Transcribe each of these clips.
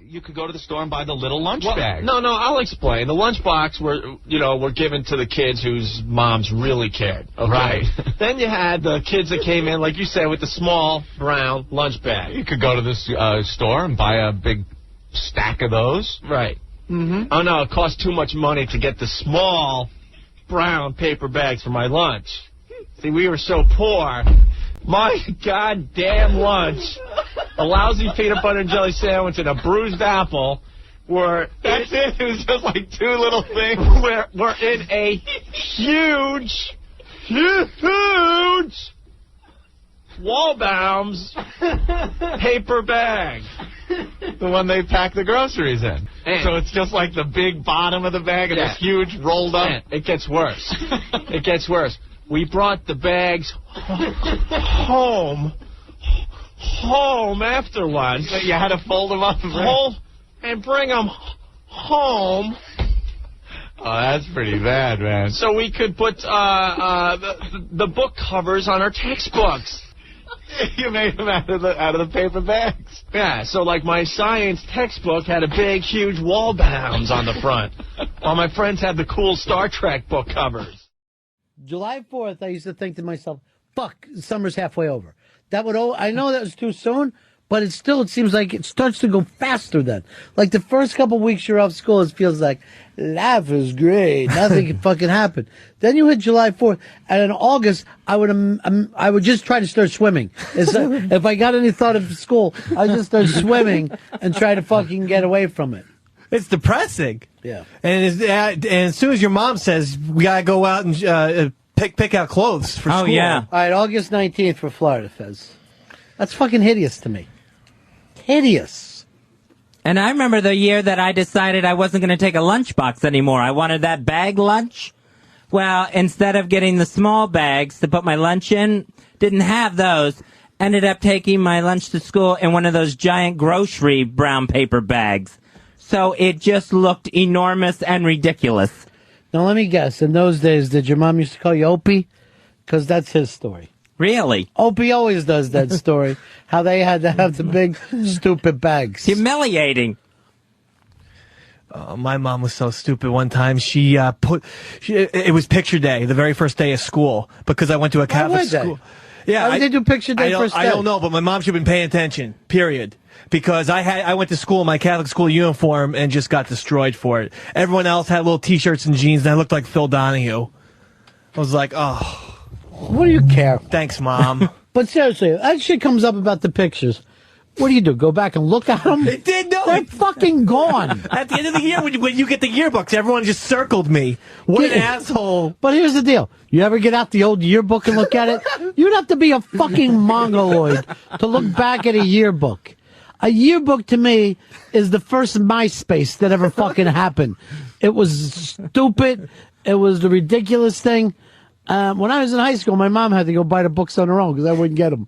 you could go to the store and buy the little lunch bag. No, I'll explain. The lunchbox were given to the kids whose moms really cared. Okay? Right. Then you had the kids that came in, like you said, with the small brown lunch bag. You could go to the store and buy a big stack of those. Right. Mm-hmm. Oh, no, it cost too much money to get the small brown paper bags for my lunch. See, we were so poor. My goddamn lunch, a lousy peanut butter and jelly sandwich and a bruised apple were... That's it. It was just like two little things. We're in a huge Walbaum's paper bag. The one they pack the groceries in. And so it's just like the big bottom of the bag and this huge rolled up. And it gets worse. It gets worse. We brought the bags home after lunch. You had to fold them up and bring them home. Oh, that's pretty bad, man. So we could put the book covers on our textbooks. You made them out of the paper bags. Yeah, so like my science textbook had a big, huge Walbaum's on the front, while my friends had the cool Star Trek book covers. July 4th, I used to think to myself, fuck, summer's halfway over. I know that was too soon, but it seems like it starts to go faster then. Like the first couple weeks you're off school, it feels like life is great. Nothing can fucking happen. Then you hit July 4th, and in August, I would just try to start swimming. If I got any thought of school, I'd just start swimming and try to fucking get away from it. It's depressing. Yeah. And as soon as your mom says, we got to go out and pick out clothes for school. Oh, yeah. All right, August 19th for Florida, Fez. That's fucking hideous to me. Hideous. And I remember the year that I decided I wasn't going to take a lunchbox anymore. I wanted that bag lunch. Well, instead of getting the small bags to put my lunch in, didn't have those. Ended up taking my lunch to school in one of those giant grocery brown paper bags. So it just looked enormous and ridiculous. Now, let me guess. In those days, did your mom used to call you Opie? Because that's his story. Really? Opie always does that story. How they had to have the big, stupid bags. Humiliating. My mom was so stupid one time. It was picture day, the very first day of school, because I went to a Catholic school. Yeah, why did they do picture day first day? I don't know, but my mom should have been paying attention, period. Because I went to school in my Catholic school uniform and just got destroyed for it. Everyone else had little T-shirts and jeans, and I looked like Phil Donahue. I was like, oh. What do you care? Thanks, Mom. But seriously, that shit comes up about the pictures. What do? Go back and look at them? It did, no. They're fucking gone. At the end of the year, when you get the yearbooks, everyone just circled me. What an asshole. But here's the deal. You ever get out the old yearbook and look at it? You'd have to be a fucking mongoloid to look back at a yearbook. A yearbook to me is the first MySpace that ever fucking happened. It was stupid. It was the ridiculous thing. When I was in high school, my mom had to go buy the books on her own because I wouldn't get them.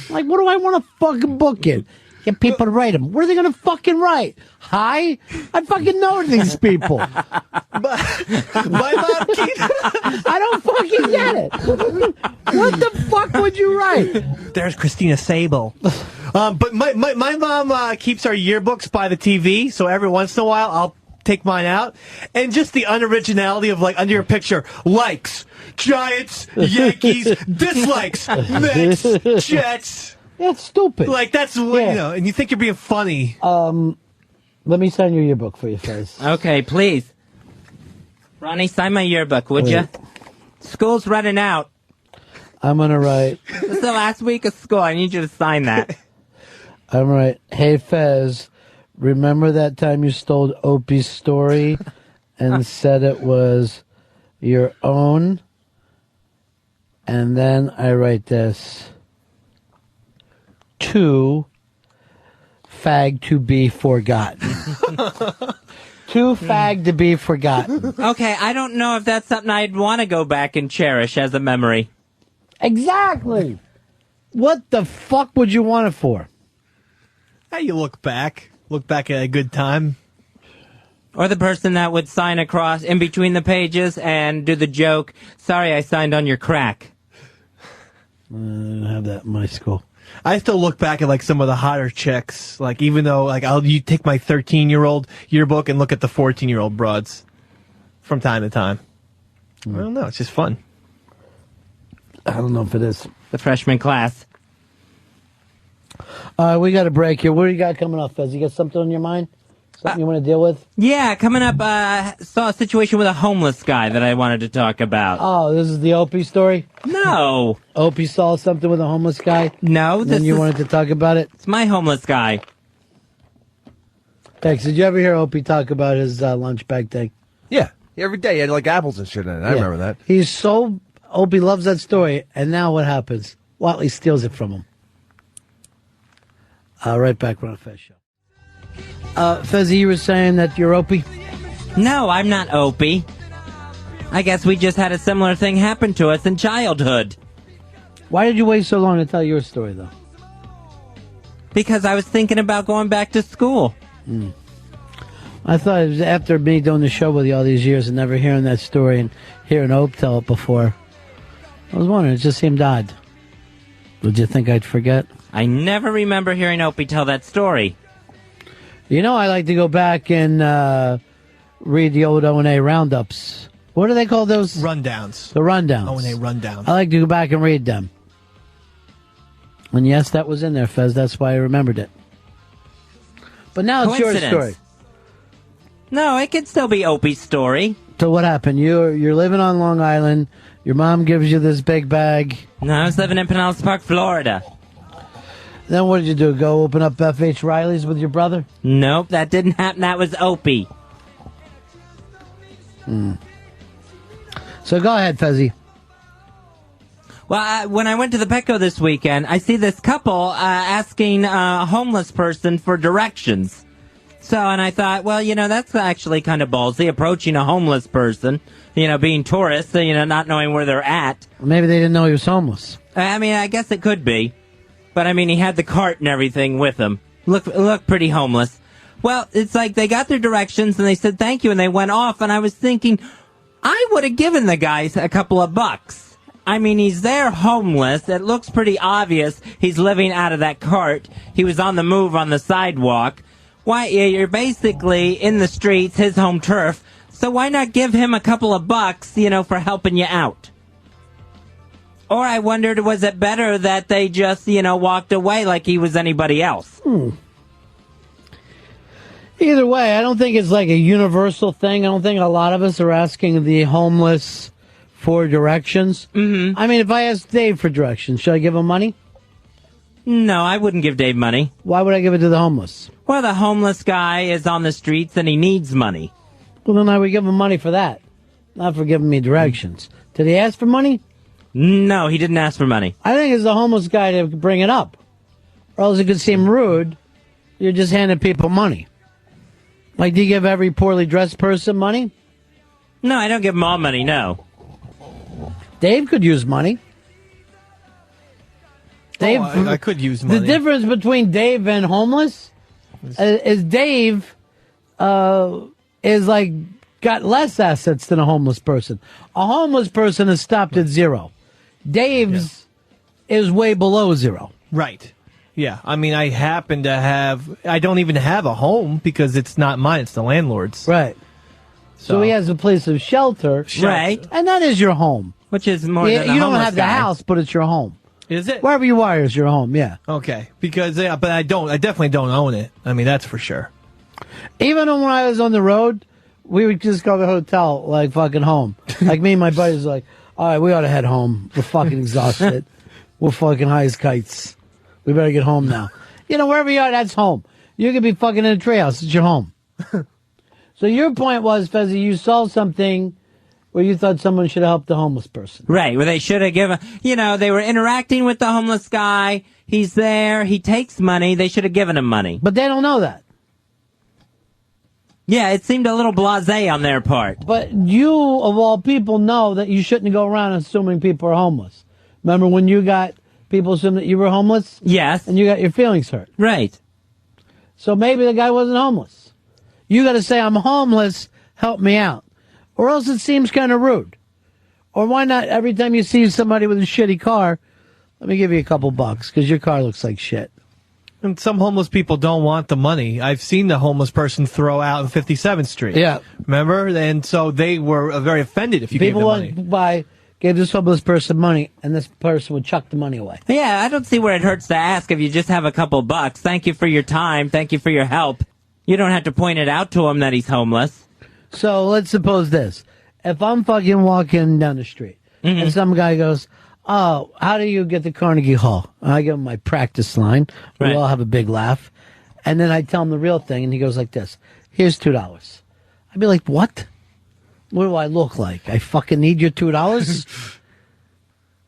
Like, what do I want a fucking book in? Get people to write them. What are they going to fucking write? Hi? I fucking know these people. My mom I don't fucking get it. What the fuck would you write? There's Christina Sable. But my mom keeps our yearbooks by the TV, so every once in a while I'll take mine out. And just the unoriginality of, like, under your picture, likes, Giants, Yankees, dislikes, Mets, Jets. That's stupid. Like, that's, you know, and you think you're being funny. Let me sign your yearbook for you, Fez. Okay, please. Ronnie, sign my yearbook, would you? School's running out. I'm going to write. This is the last week of school. I need you to sign that. I'm going to write, hey, Fez, remember that time you stole Opie's story and said it was your own? And then I write this. To fag to be forgotten. Too fag to be forgotten. Okay, I don't know if that's something I'd want to go back and cherish as a memory. Exactly. What the fuck would you want it for? How you look back at a good time. Or the person that would sign across in between the pages and do the joke, sorry I signed on your crack. I don't have that in my school. I still look back at like some of the hotter chicks, like even though like you take my 13-year-old yearbook and look at the 14-year-old broads from time to time. I don't know. It's just fun. I don't know if it is. The freshman class. We got a break here. What do you got coming up, Fez? You got something on your mind? Something you want to deal with? Yeah, coming up, saw a situation with a homeless guy that I wanted to talk about. Oh, this is the Opie story? No. Opie saw something with a homeless guy? No, Then you wanted to talk about it? It's my homeless guy. Thanks. Did you ever hear Opie talk about his lunch bag thing? Yeah. Every day he had like apples and shit in it. I remember that. Opie loves that story, and now what happens? Watley steals it from him. Right back on the Fez show. Fezzy, you were saying that you're Opie? No, I'm not Opie. I guess we just had a similar thing happen to us in childhood. Why did you wait so long to tell your story, though? Because I was thinking about going back to school. I thought it was after me doing the show with you all these years and never hearing that story and hearing Ope tell it before. I was wondering, it just seemed odd. Would you think I'd forget? I never remember hearing Opie tell that story. You know, I like to go back and read the old O&A roundups. What do they call those? Rundowns. The rundowns. O&A rundowns. I like to go back and read them. And yes, that was in there, Fez. That's why I remembered it. But now it's your story. No, it could still be Opie's story. So what happened? You're living on Long Island. Your mom gives you this big bag. No, I was living in Pinellas Park, Florida. Then what did you do? Go open up F.H. Riley's with your brother? Nope, that didn't happen. That was Opie. So go ahead, Fezzy. Well, when I went to the Petco this weekend, I see this couple asking a homeless person for directions. So, and I thought, well, that's actually kind of ballsy, approaching a homeless person, being tourists, not knowing where they're at. Maybe they didn't know he was homeless. I mean, I guess it could be. But, I mean, he had the cart and everything with him. Looked pretty homeless. Well, it's like they got their directions and they said thank you and they went off. And I was thinking, I would have given the guys a couple of bucks. I mean, he's there homeless. It looks pretty obvious he's living out of that cart. He was on the move on the sidewalk. Why, you're basically in the streets, his home turf. So why not give him a couple of bucks, for helping you out? Or I wondered, was it better that they just, walked away like he was anybody else? Either way, I don't think it's like a universal thing. I don't think a lot of us are asking the homeless for directions. Mm-hmm. I mean, if I ask Dave for directions, should I give him money? No, I wouldn't give Dave money. Why would I give it to the homeless? Well, the homeless guy is on the streets and he needs money. Well, then I would give him money for that, not for giving me directions. Did he ask for money? No, he didn't ask for money. I think it's the homeless guy to bring it up. Or else it could seem rude. You're just handing people money. Like, do you give every poorly dressed person money? No, I don't give them all money, no. Dave could use money. Dave, I could use money. The difference between Dave and homeless is Dave is like got less assets than a homeless person. A homeless person is stopped at zero. Dave's is way below zero. Right. Yeah. I mean, I happen to I don't even have a home because it's not mine. It's the landlord's. Right. So he has a place of shelter. Right. And that is your home. Which is more than a You don't homeless have the guy. house, but it's your home. Is it? Wherever you are is your home, yeah. Okay. Because, but I definitely don't own it. I mean, that's for sure. Even when I was on the road, we would just go to the hotel like fucking home. Like me and my buddies like, all right, we ought to head home. We're fucking exhausted. We're fucking high as kites. We better get home now. Wherever you are, that's home. You could be fucking in a treehouse. It's your home. So your point was, Fezzy, you saw something where you thought someone should have helped the homeless person. Right, where they should have given, they were interacting with the homeless guy. He's there. He takes money. They should have given him money. But they don't know that. Yeah, it seemed a little blasé on their part. But you, of all people, know that you shouldn't go around assuming people are homeless. Remember when you got people assume that you were homeless? Yes. And you got your feelings hurt. Right. So maybe the guy wasn't homeless. You got to say, I'm homeless, help me out. Or else it seems kind of rude. Or why not every time you see somebody with a shitty car, Let me give you a couple bucks because your car looks like shit. And some homeless people don't want the money. I've seen the homeless person throw out on 57th Street. Yeah. Remember? And so they were very offended if you gave them money. People gave this homeless person money, and this person would chuck the money away. Yeah, I don't see where it hurts to ask if you just have a couple bucks. Thank you for your time. Thank you for your help. You don't have to point it out to him that he's homeless. So let's suppose this. If I'm fucking walking down the street, and some guy goes, oh, how do you get to Carnegie Hall? I give him my practice line. We all have a big laugh. And then I tell him the real thing, and he goes like this. Here's $2. I'd be like, what? What do I look like? I fucking need your $2?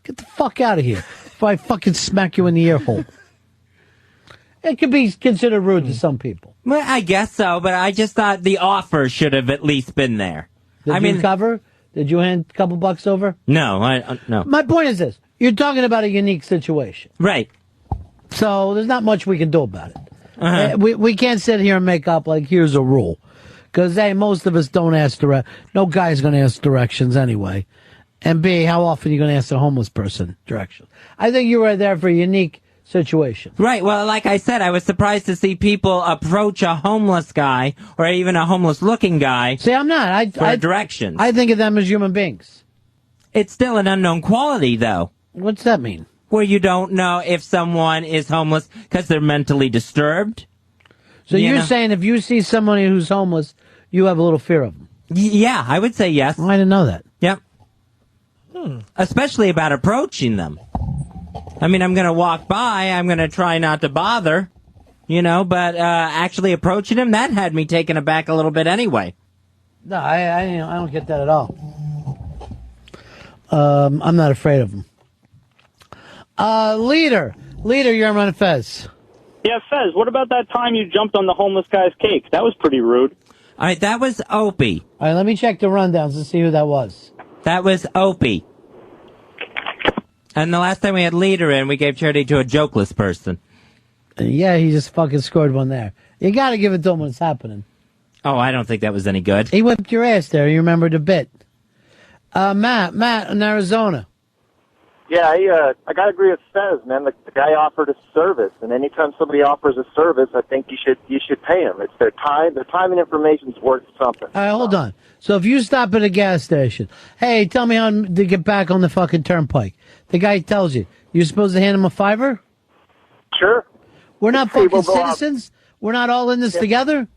Get the fuck out of here before I fucking smack you in the ear hole. It could be considered rude to some people. Well, I guess so, but I just thought the offer should have at least been there. Did you cover? Did you hand a couple bucks over? No, no. My point is this. You're talking about a unique situation. Right. So there's not much we can do about it. We can't sit here and make up like here's a rule. Because, A, most of us don't ask no guy's going to ask directions anyway. And B, how often are you going to ask a homeless person directions? I think you were there for a unique situation. Right. Well, like I said, I was surprised to see people approach a homeless guy or even a homeless-looking guy. See, I'm not. For directions. I think of them as human beings. It's still an unknown quality, though. What's that mean? Where you don't know if someone is homeless because they're mentally disturbed. So you're saying if you see someone who's homeless, you have a little fear of them? Yeah, I would say yes. I didn't know that. Yep. Especially about approaching them. I mean, I'm going to walk by. I'm going to try not to bother, but actually approaching him, that had me taken aback a little bit anyway. No, I don't get that at all. I'm not afraid of him. Leader, you're on Run Fez. Yeah, Fez, what about that time you jumped on the homeless guy's cake? That was pretty rude. All right, that was Opie. All right, let me check the rundowns to see who that was. That was Opie. And the last time we had Leader in, we gave charity to a jokeless person. Yeah, he just fucking scored one there. You got to give it to him when it's happening. Oh, I don't think that was any good. He whipped your ass there. You remembered a bit. Matt in Arizona. Yeah, I got to agree with Fez, man. The guy offered a service, and anytime somebody offers a service, I think you should pay them. It's their time. Their time and information's worth something. All right, hold on. So if you stop at a gas station, hey, tell me how to get back on the fucking turnpike. The guy tells you. You're supposed to hand him a $5? Sure. We're not fucking citizens? We're not all in this together?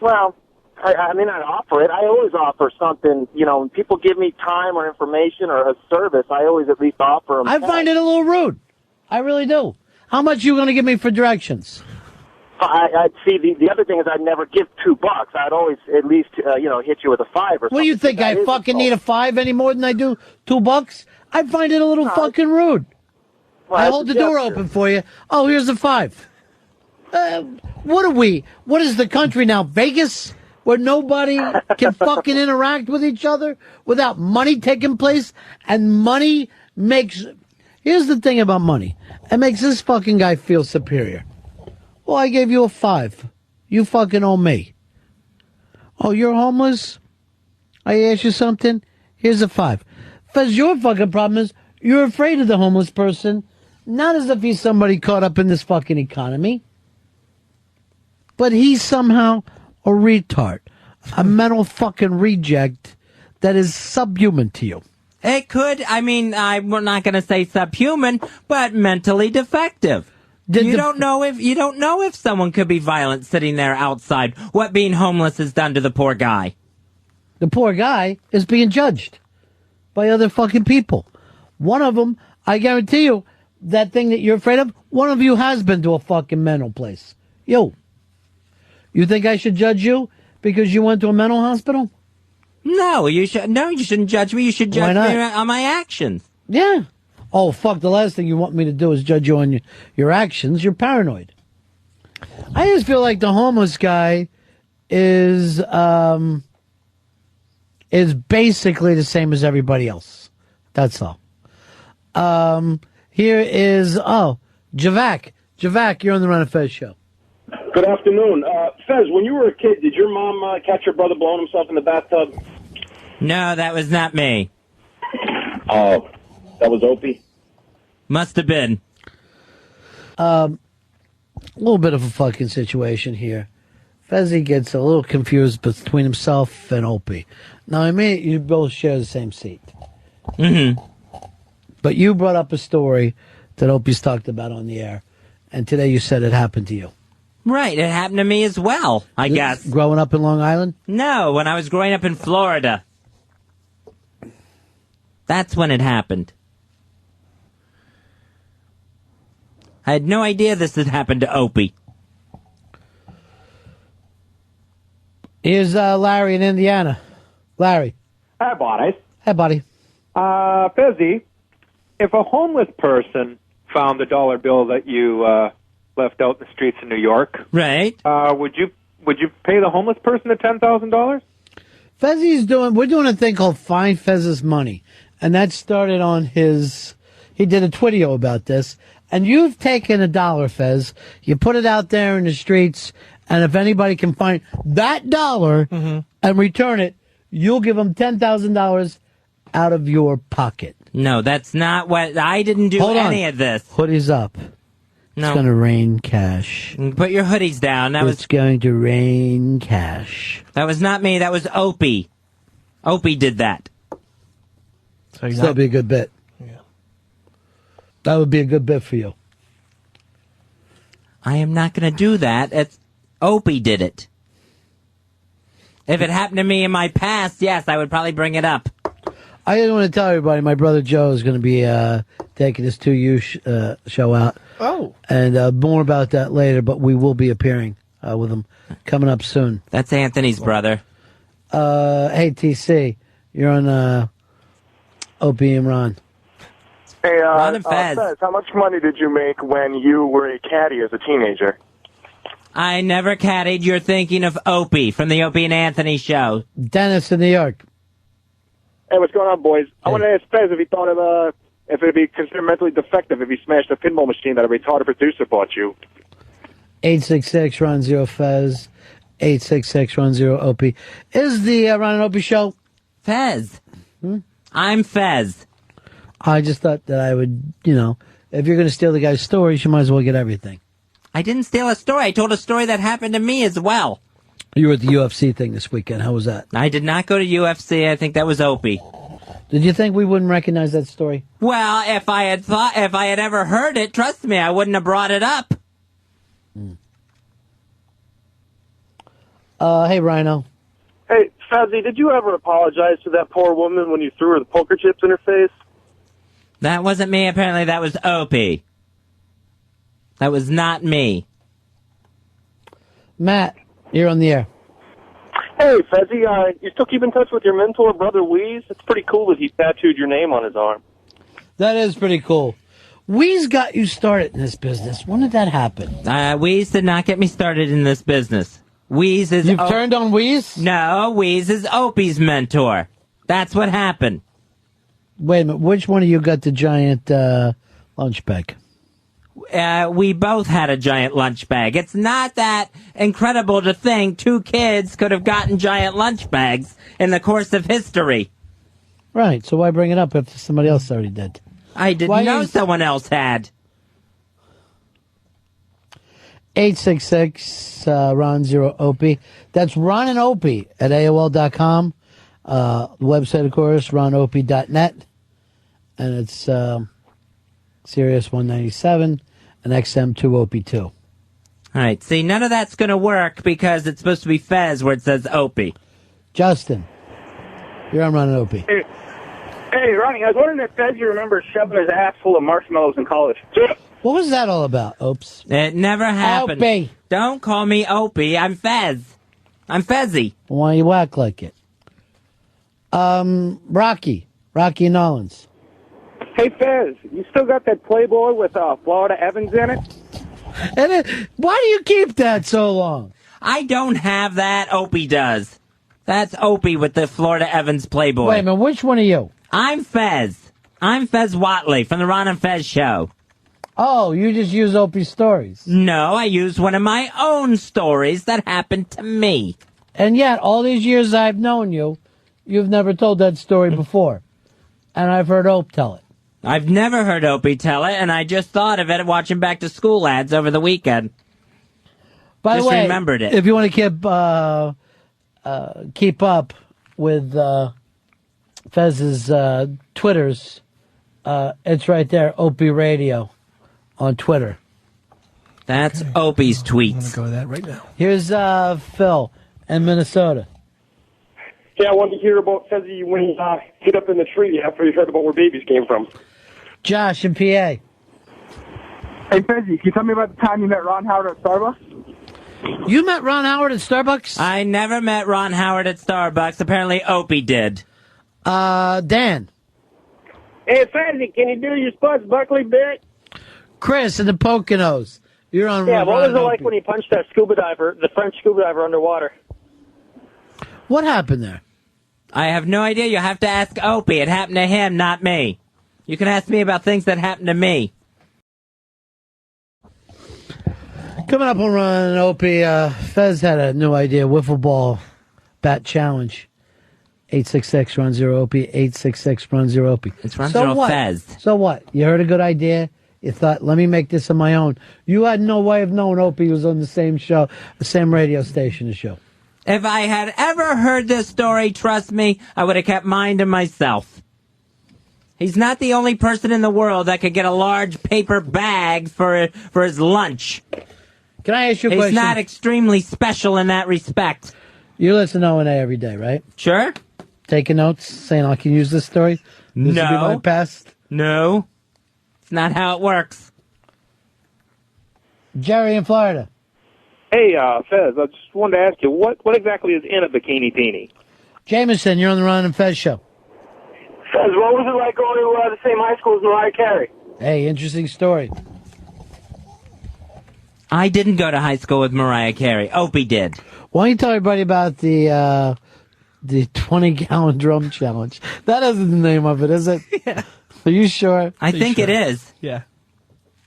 Well, I mean, I offer it. I always offer something. When people give me time or information or a service, I always at least offer them. I find it a little rude. I really do. How much are you going to give me for directions? I see. The other thing is I'd never give $2. I'd always at least, hit you with a $5 or something. What do you think? I fucking need a $5 any more than I do $2? I find it a little fucking rude. Well, I hold the door open for you. Oh, here's a $5. What are we? What is the country now? Vegas? Where nobody can fucking interact with each other without money taking place, and money makes... Here's the thing about money. It makes this fucking guy feel superior. Well, I gave you a $5. You fucking owe me. Oh, you're homeless? I asked you something? Here's a $5. Because your fucking problem is you're afraid of the homeless person, not as if he's somebody caught up in this fucking economy, but he's somehow a retard, a mental fucking reject that is subhuman to you. It could. I mean, I'm not going to say subhuman, but mentally defective. You don't know if someone could be violent sitting there outside. What being homeless has done to the poor guy. The poor guy is being judged by other fucking people. One of them, I guarantee you, that thing that you're afraid of, one of you has been to a fucking mental place. You think I should judge you because you went to a mental hospital? No, you shouldn't judge me. You should judge me on my actions. Yeah. Oh, fuck, the last thing you want me to do is judge you on your actions. You're paranoid. I just feel like the homeless guy is basically the same as everybody else. That's all. Here is, Javak. Javak, you're on the Run of Fez show. Good afternoon. Fez, when you were a kid, did your mom catch your brother blowing himself in the bathtub? No, that was not me. Oh, that was Opie? Must have been. A little bit of a fucking situation here. Fezzi gets a little confused between himself and Opie. Now, I mean, you both share the same seat. Mm-hmm. But you brought up a story that Opie's talked about on the air, and today you said it happened to you. Right, it happened to me as well, I guess. Growing up in Long Island? No, when I was growing up in Florida. That's when it happened. I had no idea this had happened to Opie. Here's Larry in Indiana. Larry. Hi, buddy. Hey, buddy. Fezzi, if a homeless person found the dollar bill that you left out in the streets of New York, right? Would you pay the homeless person the $10,000? We're doing a thing called Find Fez's Money, and that started on he did a Twitio about this, and you've taken $1, Fez, you put it out there in the streets, and if anybody can find that dollar and return it, you'll give them $10,000 out of your pocket. No, that's not what... I didn't do any of this. Hoodies up. No. It's going to rain cash. Put your hoodies down. It's going to rain cash. That was not me. That was Opie. Opie did that. So that'd be a good bit. Yeah. That would be a good bit for you. I am not going to do that. Opie did it. If it happened to me in my past, yes, I would probably bring it up. I just want to tell everybody, my brother Joe is going to be taking his 2U show out. Oh. And more about that later, but we will be appearing with him coming up soon. That's Anthony's brother. Hey, TC, you're on Opie and Ron. Hey, Ron and Fez. Fez, how much money did you make when you were a caddy as a teenager? I never caddied. You're thinking of Opie from the Opie and Anthony show. Dennis in New York. Hey, what's going on, boys? I wanted to ask Fez if he thought of if it'd be considered mentally defective if he smashed a pinball machine that a retarded producer bought you. 866 Ron Zero Fez. 866 Ron Zero Opie. Is the Ron and Opie show Fez? I'm Fez. I just thought that I would, if you're going to steal the guy's stories, you might as well get everything. I didn't steal a story. I told a story that happened to me as well. You were at the UFC thing this weekend. How was that? I did not go to UFC. I think that was Opie. Did you think we wouldn't recognize that story? Well, if I had ever heard it, trust me, I wouldn't have brought it up. Hey, Rhino. Hey, Fezzi, did you ever apologize to that poor woman when you threw her the poker chips in her face? That wasn't me. Apparently, that was Opie. That was not me. Matt, you're on the air. Hey, Fezzi, you still keep in touch with your mentor, Brother Weeze? It's pretty cool that he tattooed your name on his arm. That is pretty cool. Weeze got you started in this business. When did that happen? Weeze did not get me started in this business. Weeze is... You've turned on Weeze? No, Weeze is Opie's mentor. That's what happened. Wait a minute. Which one of you got the giant lunch bag? We both had a giant lunch bag. It's not that incredible to think two kids could have gotten giant lunch bags in the course of history. Right, so why bring it up if somebody else already did? I didn't know someone else had. 866 Ron Zero Opie. That's Ron and Opie at AOL.com. The website, of course, ronopie.net. And it's Sirius 197 and XM 2OP2. All right. See, none of that's going to work because it's supposed to be Fez where it says Opie. Justin, you're on Ron and Opie. Hey, Ronnie, I was wondering if Fez, you remember shoving his ass full of marshmallows in college. What was that all about, Opes? It never happened. Opie. Don't call me Opie. I'm Fez. I'm Fezzy. Why you act like it? Rocky Nollins. Hey, Fez, you still got that Playboy with Florida Evans in it? Why do you keep that so long? I don't have that. Opie does. That's Opie with the Florida Evans Playboy. Wait a minute, which one are you? I'm Fez. I'm Fez Watley from the Ron and Fez show. Oh, you just use Opie's stories. No, I used one of my own stories that happened to me. And yet, all these years I've known you, you've never told that story before. And I've heard Ope tell it. I've never heard Opie tell it, and I just thought of it watching Back to School ads over the weekend. By just the way, remembered it. if you want to keep up with Fez's Twitters, it's right there, Opie Radio on Twitter. That's Opie's tweets. I'm going to go to that right now. Here's Phil in Minnesota. Yeah, I wanted to hear about Fezzy when he hid up in the tree after he heard about where babies came from. Josh in PA. Hey, Fezzy, can you tell me about the time you met Ron Howard at Starbucks? You met Ron Howard at Starbucks? I never met Ron Howard at Starbucks. Apparently Opie did. Dan. Hey, Fezzy, can you do your Spuds Buckley bit? Chris in the Poconos. You're on Yeah, Ron what was it Opie. like when he punched that scuba diver, the French scuba diver underwater? What happened there? I have no idea. You have to ask Opie. It happened to him, not me. You can ask me about things that happened to me. Coming up on Ron and Opie, Fez had a new idea, wiffle ball bat challenge. 866 Run Zero Opie, 866 Run Zero Opie. It's Run Zero what? Fez. So what? You heard a good idea? You thought, let me make this on my own. You had no way of knowing Opie was on the same show, the same radio station to show. If I had ever heard this story, trust me, I would have kept mine to myself. He's not the only person in the world that could get a large paper bag for his lunch. Can I ask you a question? He's not extremely special in that respect. You listen to O&A every day, right? Sure. Taking notes, saying I can use this story? This No. would be my past? No. It's not how it works. Jerry in Florida. Hey, Fez, I just wanted to ask you, what exactly is in a bikini teeny? Jameson, you're on the Ron and Fez show. Fez, what was it like going to the same high school as Mariah Carey? Hey, interesting story. I didn't go to high school with Mariah Carey. Opie did. Why don't you tell everybody about the 20-gallon drum challenge? That isn't the name of it, is it? Yeah. Are you sure? I think it is. Yeah.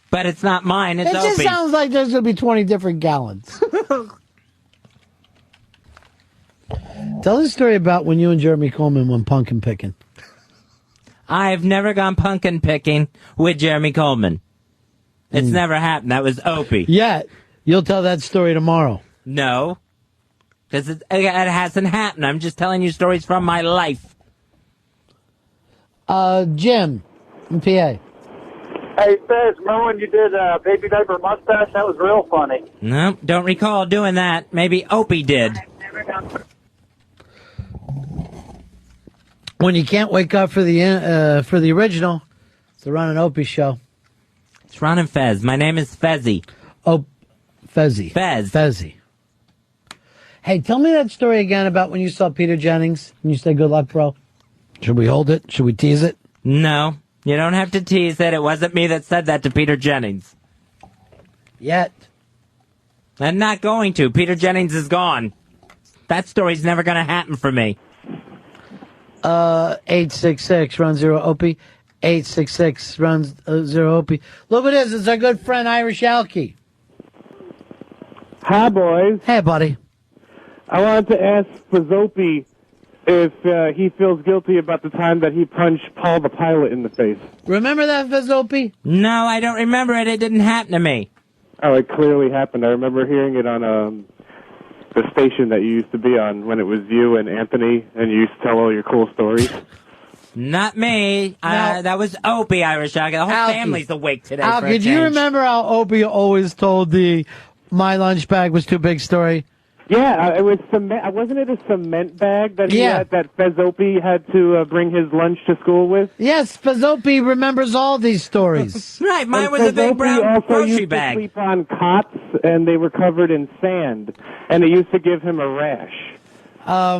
But it's not mine. It's It just Opie's. sounds like there's going to be 20 different gallons. Tell the story about when you and Jeremy Coleman went pumpkin picking. I've never gone pumpkin picking with Jeremy Coleman. It's never happened. That was Opie. Yet, you'll tell that story tomorrow. No. Because it hasn't happened. I'm just telling you stories from my life. Jim in PA. Hey, Fez, remember when you did Baby Diaper Mustache? That was real funny. No, don't recall doing that. Maybe Opie did. When you can't wake up for the original, it's the Ron and Opie show. It's Ron and Fez. My name is Fezzy. Oh, Fezzy. Fez. Fezzy. Hey, tell me that story again about when you saw Peter Jennings and you said, good luck, bro. Should we hold it? Should we tease it? No, you don't have to tease it. It wasn't me that said that to Peter Jennings. Yet. I'm not going to. Peter Jennings is gone. That story's never going to happen for me. 866 Run Zero Opie. 866 Run Zero Opie. Look at this. It's our good friend Irish Alky. Hi, boys. Hey, buddy. I wanted to ask Fazopie if he feels guilty about the time that he punched Paul the pilot in the face. Remember that, Fazopie? No, I don't remember it. It didn't happen to me. Oh, it clearly happened. I remember hearing it on the station that you used to be on when it was you and Anthony, and you used to tell all your cool stories. Not me. That was Opie, Irish Alky. The whole Alky. family's awake today. Al, for a could you change. remember how Opie always told the my lunch bag was too big story? Yeah, it was cement. Wasn't it a cement bag that he had, that Fazopie had to bring his lunch to school with? Yes, Fazopie remembers all these stories. Right, mine And was a big Fazopie brown also grocery used bag. to sleep on cots, and they were covered in sand, and it used to give him a rash. I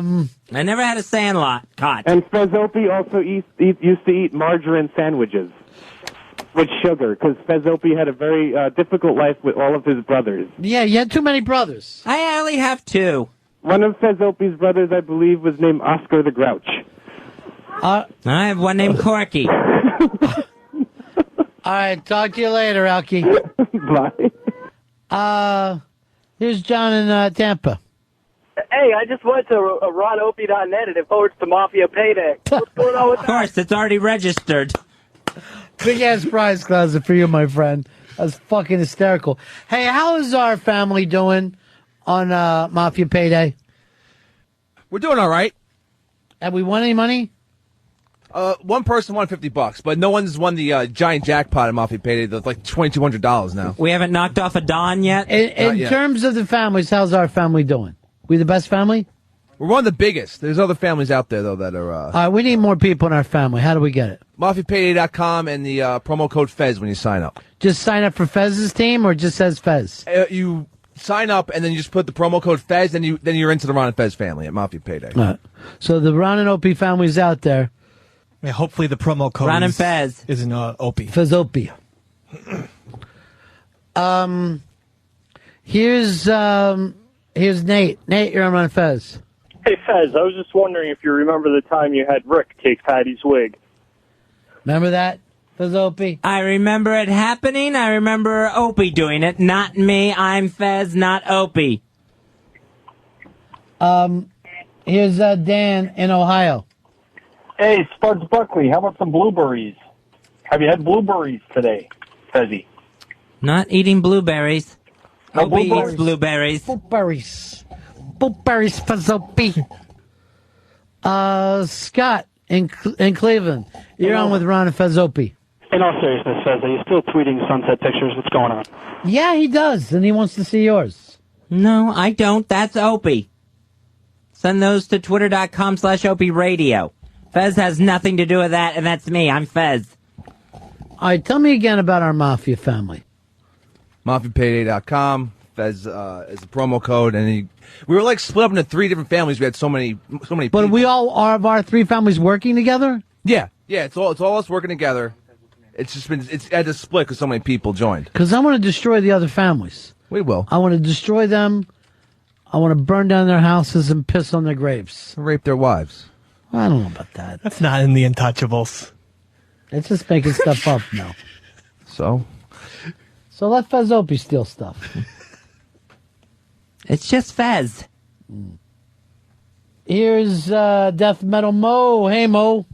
never had a sandlot cot. And Fazopie also used to eat margarine sandwiches with sugar, because Fazopie had a very difficult life with all of his brothers. Yeah, you had too many brothers. I only have two. One of Fazopie's brothers, I believe, was named Oscar the Grouch. I have one named Corky. All right, talk to you later, Alky. Bye. Here's John in Tampa. Hey, I just went to RonOpie.net and it forwards to Mafia Payday. What's going on with Of course, it's already registered. Big ass prize closet for you, my friend. That's fucking hysterical. Hey, how is our family doing on Mafia Payday? We're doing all right. Have we won any money? One person won $50, but no one's won the giant jackpot at Mafia Payday. That's like $2,200 now. We haven't knocked off a Don yet? In terms of the families, how's our family doing? We the best family? We're one of the biggest. There's other families out there, though, that are... All right, we need more people in our family. How do we get it? MafiaPayday.com and the promo code Fez when you sign up. Just sign up for Fez's team, or just says Fez? You sign up, and then you just put the promo code Fez, and then you're into the Ron and Fez family at Mafia Payday. All right. So the Ron and Opie families out there. Yeah, hopefully the promo code Ron and Fez isn't Opie. Fezopie. Here's Nate. Nate, you're on Ron and Fez. Hey, Fez, I was just wondering if you remember the time you had Rick take Patty's wig. Remember that, Fezopie? I remember it happening. I remember Opie doing it. Not me. I'm Fez, not Opie. Here's Dan in Ohio. Hey, Spuds Buckley, how about some blueberries? Have you had blueberries today, Fezzy? Not eating blueberries. No Opie blueberries. eats blueberries. Blueberries. Blueberries, Fezopie. Scott in Cleveland. You're on with Ron and Fezopie. In all seriousness, Fez, are you still tweeting sunset pictures? What's going on? Yeah, he does, and he wants to see yours. No, I don't. That's Opie. Send those to twitter.com/Opie Radio. Fez has nothing to do with that, and that's me. I'm Fez. All right, tell me again about our Mafia family. MafiaPayday.com. Fez is the promo code, and we were like split up into 3 different families. We had so many people. But we all are of our 3 families working together? Yeah. It's all us working together. It's just been had to split because so many people joined. Because I want to destroy the other families. We will. I want to destroy them. I want to burn down their houses and piss on their graves. Rape their wives. I don't know about that. That's not in the Untouchables. It's just making stuff up now. So let Fezopie steal stuff. It's just Fez. Here's Death Metal Mo. Hey, Mo.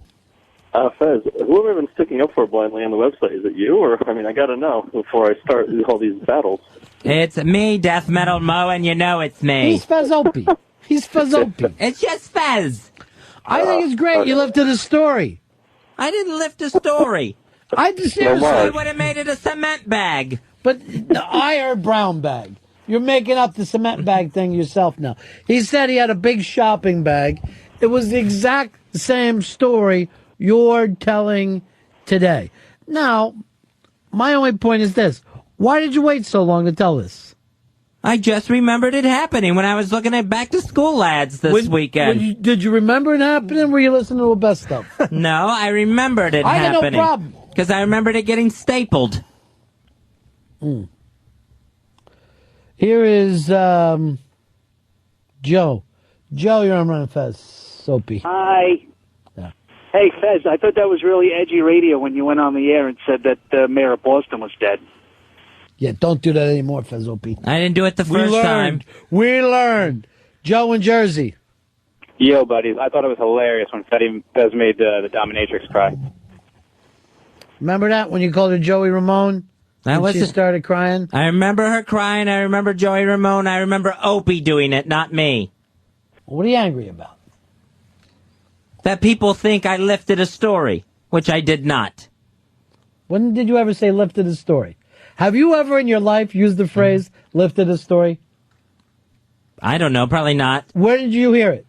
Fez, who have I been sticking up for blindly on the website? Is it you, or, I got to know before I start all these battles. It's me, Death Metal Mo, and you know it's me. He's Fezopie. He's Fezopie. It's just Fez. I think it's great. You lifted a story. I didn't lift a story. I just seriously I would have made it a cement bag. But I heard brown bag. You're making up the cement bag thing yourself now. He said he had a big shopping bag. It was the exact same story you're telling today. Now, my only point is this. Why did you wait so long to tell this? I just remembered it happening when I was looking at Back to School ads this weekend. Did you remember it happening, or were you listening to the best stuff? No, I remembered it I had happening. no problem. Because I remembered it getting stapled. Here is Joe. Joe, you're on Run Fez. Soapy. Hi. Yeah. Hey, Fez, I thought that was really edgy radio when you went on the air and said that the mayor of Boston was dead. Yeah, don't do that anymore, Fezopie. I didn't do it the first time. We learned. Joe in Jersey. Yo, buddies, I thought it was hilarious when Fez made the dominatrix cry. Remember that when you called her Joey Ramone? That was she started crying? I remember her crying. I remember Joey Ramone. I remember Opie doing it, not me. What are you angry about? That people think I lifted a story, which I did not. When did you ever say lifted a story? Have you ever in your life used the phrase lifted a story? I don't know, probably not. Where did you hear it?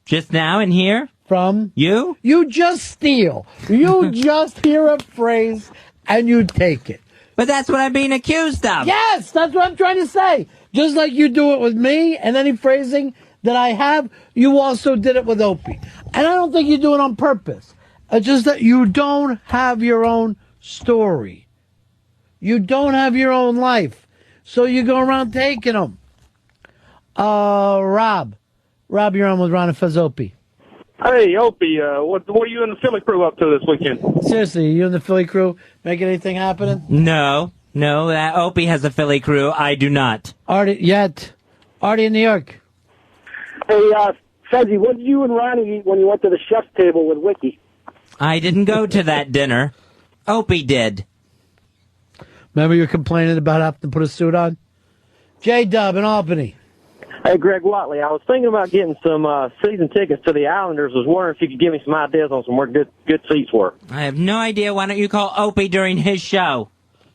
Just now in here? From? You? You just steal. You just hear a phrase and you take it. But that's what I'm being accused of. Yes, that's what I'm trying to say. Just like you do it with me and any phrasing that I have, you also did it with Opie. And I don't think you do it on purpose. It's just that you don't have your own story. You don't have your own life. So you go around taking them. Rob. Rob, you're on with Ron and Fez Opie. Hey, Opie, what are you and the Philly crew up to this weekend? Seriously, you and the Philly crew making anything happening? No, that Opie has a Philly crew. I do not. Artie in New York. Hey, Fezzy, what did you and Ronnie eat when you went to the chef's table with Wiki? I didn't go to that dinner. Opie did. Remember you were complaining about having to put a suit on? J-Dub in Albany. Hey, Greg Watley, I was thinking about getting some season tickets to the Islanders. Was wondering if you could give me some ideas on some where good seats were. I have no idea. Why don't you call Opie during his show?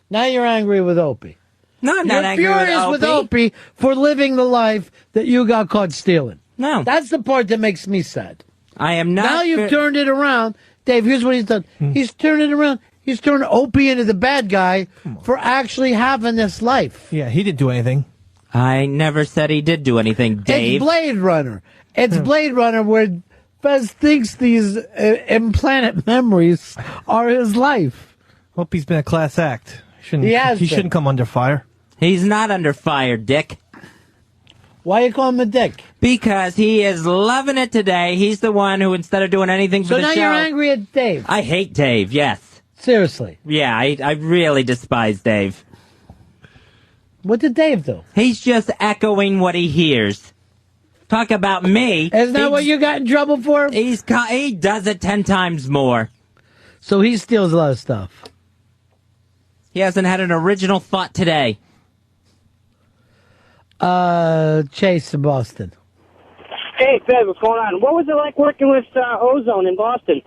Now you're angry with Opie. No, I'm not angry You're furious with Opie for living the life that you got caught stealing. No. That's the part that makes me sad. I am not. Now you've turned it around. Dave, here's what he's done. He's turned it around. He's turned Opie into the bad guy for actually having this life. Yeah, he didn't do anything. I never said he did do anything, Dave. It's Blade Runner. It's Blade Runner where Fez thinks these implanted memories are his life. Hope he's been a class act. He has been. Shouldn't come under fire. He's not under fire, Dick. Why you call him a dick? Because he is loving it today. He's the one who, instead of doing anything for So the now show... you're angry at Dave. I hate Dave, yes. Seriously. Yeah, I really despise Dave. What did Dave do? He's just echoing what he hears. Talk about me. Isn't that what you got in trouble for? He does it 10 times more. So he steals a lot of stuff. He hasn't had an original thought today. Chase in Boston. Hey, Fez, what's going on? What was it like working with Ozone in Boston?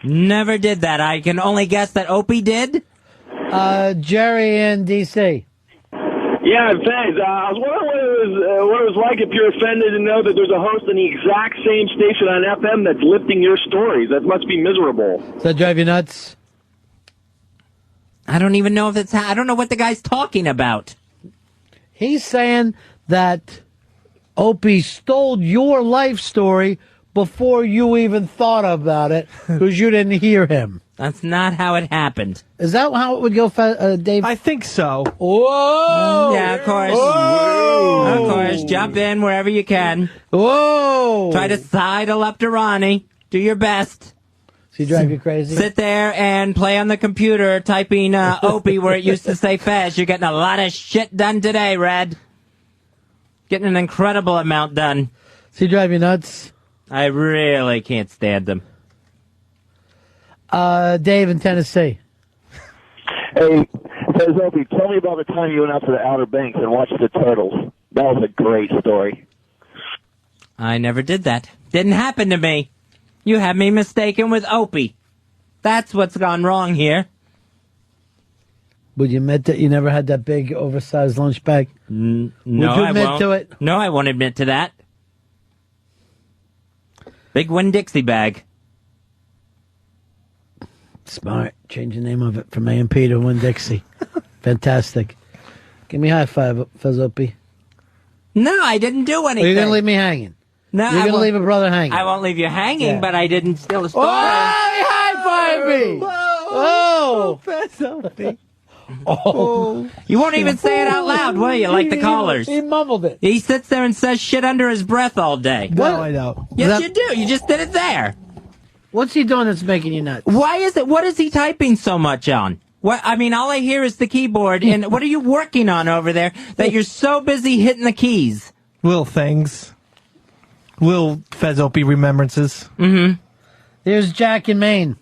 Never did that. I can only guess that Opie did. Jerry in D.C. Yeah, Fez, I was wondering what it was like if you're offended to know that there's a host on the exact same station on FM that's lifting your stories. That must be miserable. Does that drive you nuts? I don't even know if it's... I don't know what the guy's talking about. He's saying that Opie stole your life story before you even thought about it because you didn't hear him. That's not how it happened. Is that how it would go, Dave? I think so. Whoa! Yeah, of course. Whoa! Of course. Jump in wherever you can. Whoa! Try to sidle up to Ronnie. Do your best. Does he drive you crazy? Sit there and play on the computer typing Opie where it used to say Fez. You're getting a lot of shit done today, Red. Getting an incredible amount done. Does he drive you nuts? I really can't stand him. Dave in Tennessee. Hey, Fez Opie, tell me about the time you went out to the Outer Banks and watched the turtles. That was a great story. I never did that. Didn't happen to me. You had me mistaken with Opie. That's what's gone wrong here. Would you admit that you never had that big, oversized lunch bag? No, Would you I admit won't. to it? No, I won't admit to that. Big Winn-Dixie bag. Smart. Change the name of it from A&P to Winn-Dixie. Fantastic. Give me a high five, Fez Opie. No, I didn't do anything. Or you're going to leave me hanging? No, You're going to leave a brother hanging? I won't leave you hanging, Yeah. but I didn't steal a story. Oh, high five me! Oh, Fez Opie. Oh. You won't even say it out loud, will you, like the callers? He mumbled it. He sits there and says shit under his breath all day. No, I don't. Yes, you do. You just did it there. What's he doing that's making you nuts? Why is it? What is he typing so much on? What? I mean, all I hear is the keyboard. And what are you working on over there that you're so busy hitting the keys? Little things. Little Fez Opie remembrances. Mm-hmm. There's Jack in Maine.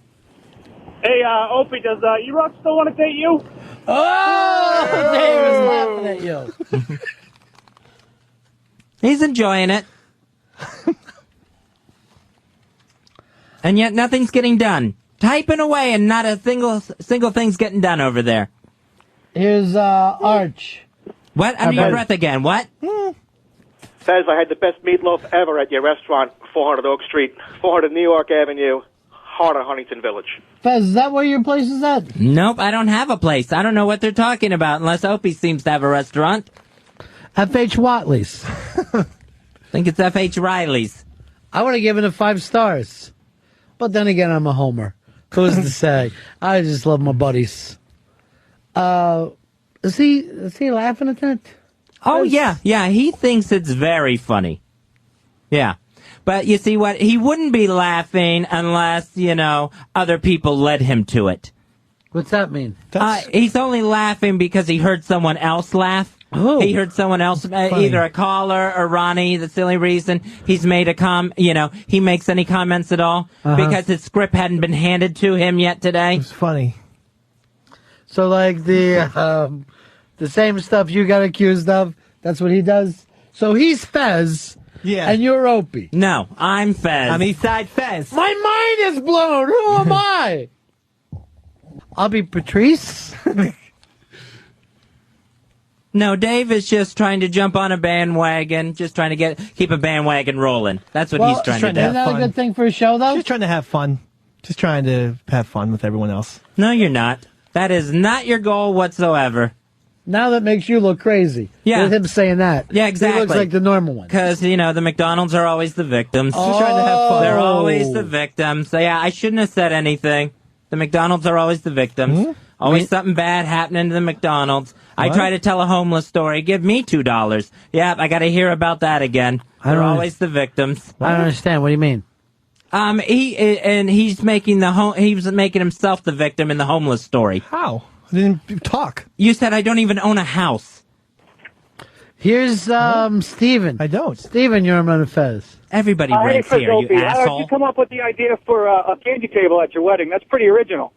Hey, Opie, does E-Rock still want to date you? Oh, Dave is laughing at you. He's enjoying it. And yet nothing's getting done. Typing away and not a single thing's getting done over there. Here's Arch. What? Under your breath again. What? Fez, I had the best meatloaf ever at your restaurant, 400 Oak Street, 400 New York Avenue, heart of Huntington Village. Fez, is that where your place is at? Nope, I don't have a place. I don't know what they're talking about unless Opie seems to have a restaurant. F.H. Watley's. I think it's F.H. Riley's. I would have given it 5 stars. But then again, I'm a homer. Who's to say? I just love my buddies. Is he laughing at that? Oh, yeah. Yeah, he thinks it's very funny. Yeah. But you see what? He wouldn't be laughing unless, other people led him to it. What's that mean? He's only laughing because he heard someone else laugh. Oh. He heard someone else, either a caller or Ronnie. That's the only reason he's made he makes any comments at all because his script hadn't been handed to him yet today. It's funny. So like the same stuff you got accused of, that's what he does. So he's Fez, and you're Opie. No, I'm Fez. I'm Eastside Fez. My mind is blown. Who am I? I'll be Patrice. No, Dave is just trying to jump on a bandwagon, just trying to keep a bandwagon rolling. That's what he's trying to do. Isn't that a good thing for a show, though? Just trying to have fun. Just trying to have fun with everyone else. No, you're not. That is not your goal whatsoever. Now that makes you look crazy. Yeah. With him saying that. Yeah, exactly. He looks like the normal one. Because, the McDonald's are always the victims. Just trying to have fun. They're always the victims. So, yeah, I shouldn't have said anything. The McDonald's are always the victims. Always something bad happening to the McDonald's. I try to tell a homeless story. Give me $2. Yeah, I got to hear about that again. They're always the victims. I don't understand. What do you mean? He's making himself the victim in the homeless story. How? I didn't talk. You said I don't even own a house. Here's Steven. I don't. Steven, you're on Fez. Everybody Hey, rents here, you Opie, how did asshole. you come up with the idea for a candy table at your wedding? That's pretty original.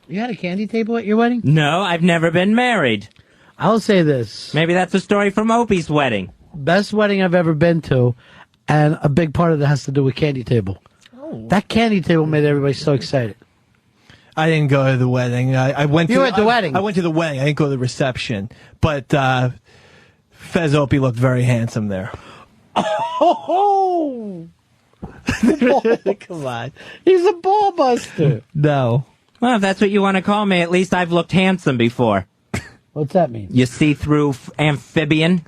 You had a candy table at your wedding? No, I've never been married. I'll say this. Maybe that's a story from Opie's wedding. Best wedding I've ever been to, and a big part of it has to do with candy table. Oh. That candy table made everybody so excited. I didn't go to the wedding. I went. You went to the wedding. I went to the wedding. I didn't go to the reception. But Fez Opie looked very handsome there. Oh! Come on. He's a ball buster. No. Well, if that's what you want to call me, at least I've looked handsome before. What's that mean? You see-through amphibian?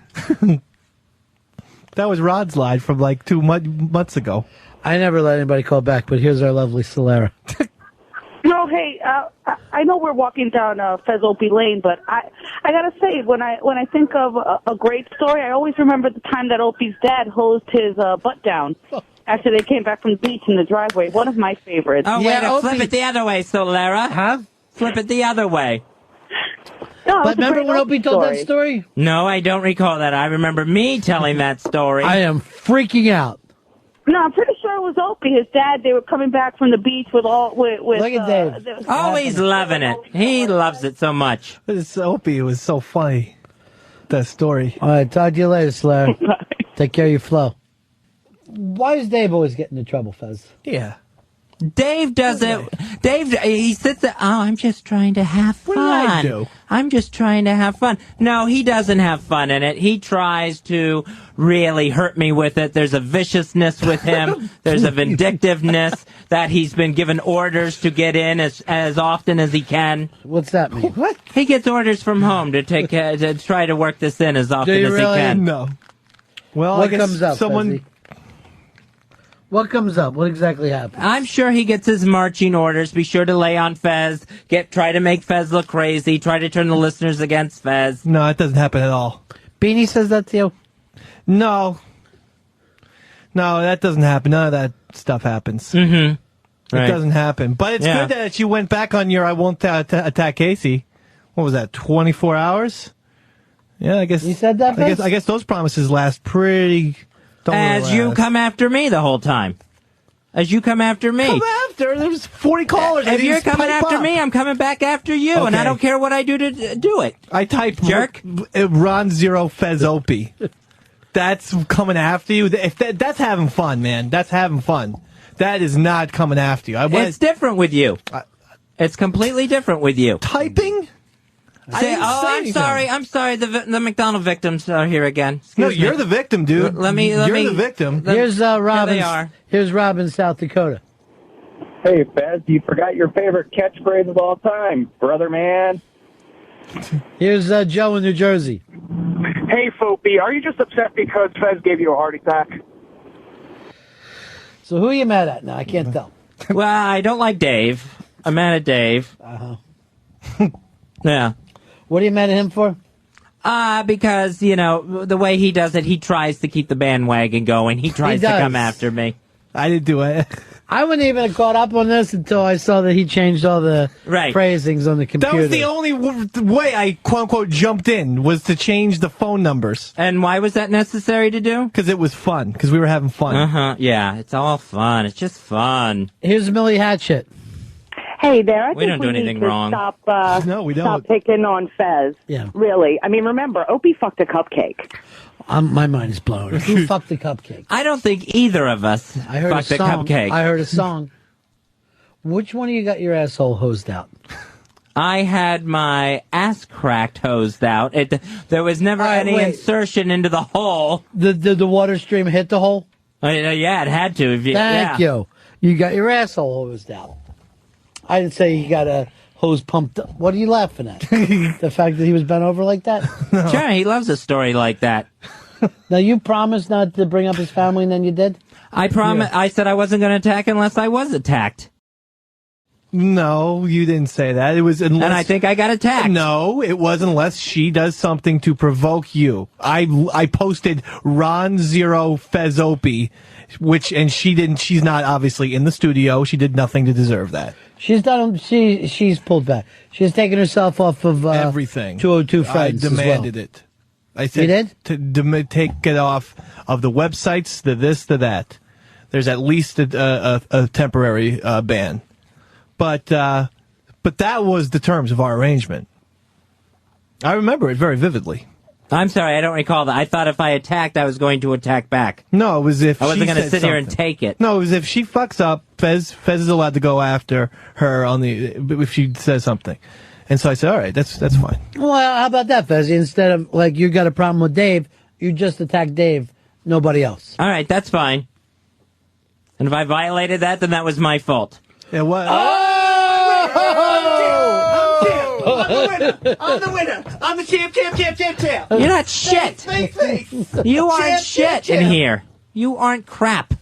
That was Rod's line from like 2 months ago. I never let anybody call back, but here's our lovely Solera. No, hey, I know we're walking down Fez Opie Lane, but I gotta say, when I think of a great story, I always remember the time that Opie's dad hosed his butt down after they came back from the beach in the driveway. One of my favorites. Oh, wait, flip it the other way, Solera. Huh? Flip it the other way. No, but remember when Opie told that story? No, I don't recall that. I remember me telling that story. I am freaking out. No, I'm pretty sure it was Opie. His dad, they were coming back from the beach with Look at Dave. Oh, he's loving it. He loves it so much. Opie was so funny. That story. All right, talk to you later, Slayer. Take care of your flow. Why does Dave always get into trouble, Fez? Yeah. Dave does it. Dave, he sits there. Oh, I'm just trying to have fun. What did I do? I'm just trying to have fun. No, he doesn't have fun in it. He tries to really hurt me with it. There's a viciousness with him. There's a vindictiveness that he's been given orders to get in as often as he can. What's that mean? What? He gets orders from home to try to work this in as often as he can. No. Well, What I guess comes up, someone. Fezzy? What comes up? What exactly happened? I'm sure he gets his marching orders. Be sure to lay on Fez. Try to make Fez look crazy. Try to turn the listeners against Fez. No, it doesn't happen at all. Beanie says that to you? No. No, that doesn't happen. None of that stuff happens. Mm-hmm. It doesn't happen. But it's good that you went back on your I won't attack Casey. What was that, 24 hours? Yeah, I guess. You said that, Fez? I guess those promises last pretty... As you come after me the whole time. As you come after me. Come after? There's 40 callers. If you're coming after me, I'm coming back after you, and I don't care what I do to do it. I type jerk. Ron Zero Fez Opie. That's coming after you. If that's having fun, man. That's having fun. That is not coming after you. It's different with you. It's completely different with you. Typing? I'm sorry. The McDonald victims are here again. No, you're the victim, dude. You're the victim. Here's Rob. They are. Here's Rob in South Dakota. Hey, Fez, you forgot your favorite catchphrase of all time, brother man. Here's Joe in New Jersey. Hey, Fopi, are you just upset because Fez gave you a heart attack? So who are you mad at now? I can't tell. Well, I don't like Dave. I'm mad at Dave. Yeah. What are you mad at him for? Because, the way he does it, he tries to keep the bandwagon going. He tries to come after me. I didn't do it. I wouldn't even have caught up on this until I saw that he changed all the phrasings on the computer. That was the only way I, quote-unquote, jumped in, was to change the phone numbers. And why was that necessary to do? Because it was fun. Because we were having fun. Uh-huh. Yeah, it's all fun. It's just fun. Here's Millie Hatchet. Hey there, I We think don't do need anything to wrong. Stop, No, we don't. Stop picking on Fez. Yeah. Really. I mean, remember, Opie fucked a cupcake. My mind is blown. Who fucked the cupcake? I don't think either of us I heard fucked a a song. cupcake. I heard a song. Which one of you got your asshole hosed out? I had my ass cracked hosed out. There was never any wait. insertion into the hole. Did the water stream hit the hole? Yeah, it had to. Thank you. You got your asshole hosed out. I didn't say you got a hose pumped up. What are you laughing at? The fact that he was bent over like that? No. Sure, he loves a story like that. Now, you promised not to bring up his family, and then you did? I promised. Yeah. I said I wasn't going to attack unless I was attacked. No, you didn't say that. It was unless... And I think I got attacked. No, it was unless she does something to provoke you. I posted Ron Zero Fezopie, she's not obviously in the studio. She did nothing to deserve that. She's pulled back. She's taken herself off of everything. 202 Friends. I demanded it. I said you did? To take it off of the websites, the this, the that. There's at least a temporary ban. But that was the terms of our arrangement. I remember it very vividly. I'm sorry, I don't recall that. I thought if I attacked, I was going to attack back. No, it was if I wasn't going to sit here and take it. No, it was if she fucks up, Fez is allowed to go after her if she says something. And so I said, all right, that's fine. Well, how about that, Fez? Instead of, like, you got a problem with Dave, you just attack Dave, nobody else. All right, that's fine. And if I violated that, then that was my fault. Yeah, what? I'm the winner. I'm the champ. You're not shit. You aren't shit in here. You aren't crap.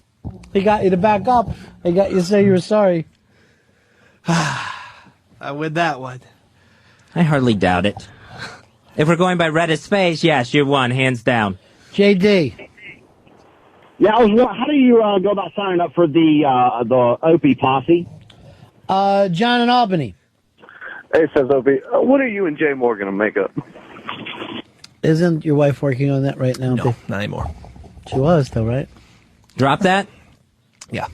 He got you to back up. He got you to say you were sorry. I win that one. I hardly doubt it. If we're going by Reddit's face, yes, you won, hands down. JD. Yeah, how do you go about signing up for the Opie posse? John in Albany. Hey, says Opie, what are you and Jay Moore going to make up? Isn't your wife working on that right now? No, not anymore. She was, though, right? Drop that? Yeah.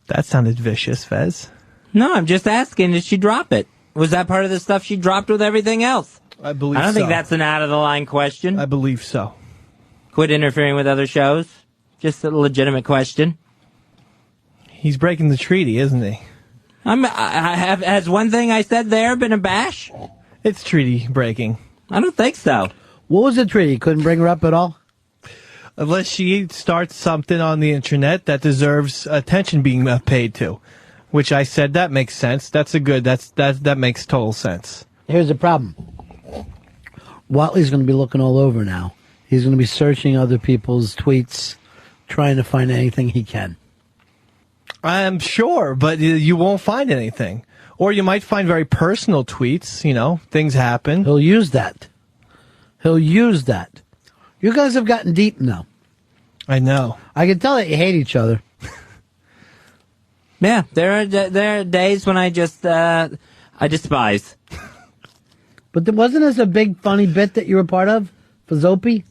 That sounded vicious, Fez. No, I'm just asking, did she drop it? Was that part of the stuff she dropped with everything else? I believe so. I don't think that's an out-of-the-line question. I believe so. Quit interfering with other shows. Just a legitimate question. He's breaking the treaty, isn't he? Has one thing I said there been a bash? It's treaty breaking. I don't think so. What was the treaty? Couldn't bring her up at all? Unless she starts something on the internet that deserves attention being paid to. Which I said, that makes sense. That makes total sense. Here's the problem. Watley's going to be looking all over now. He's going to be searching other people's tweets, trying to find anything he can. I'm sure, but you won't find anything. Or you might find very personal tweets, things happen. He'll use that. You guys have gotten deep now. I know. I can tell that you hate each other. Yeah, there are days when I just, I despise. But wasn't this a big funny bit that you were part of for Zopie?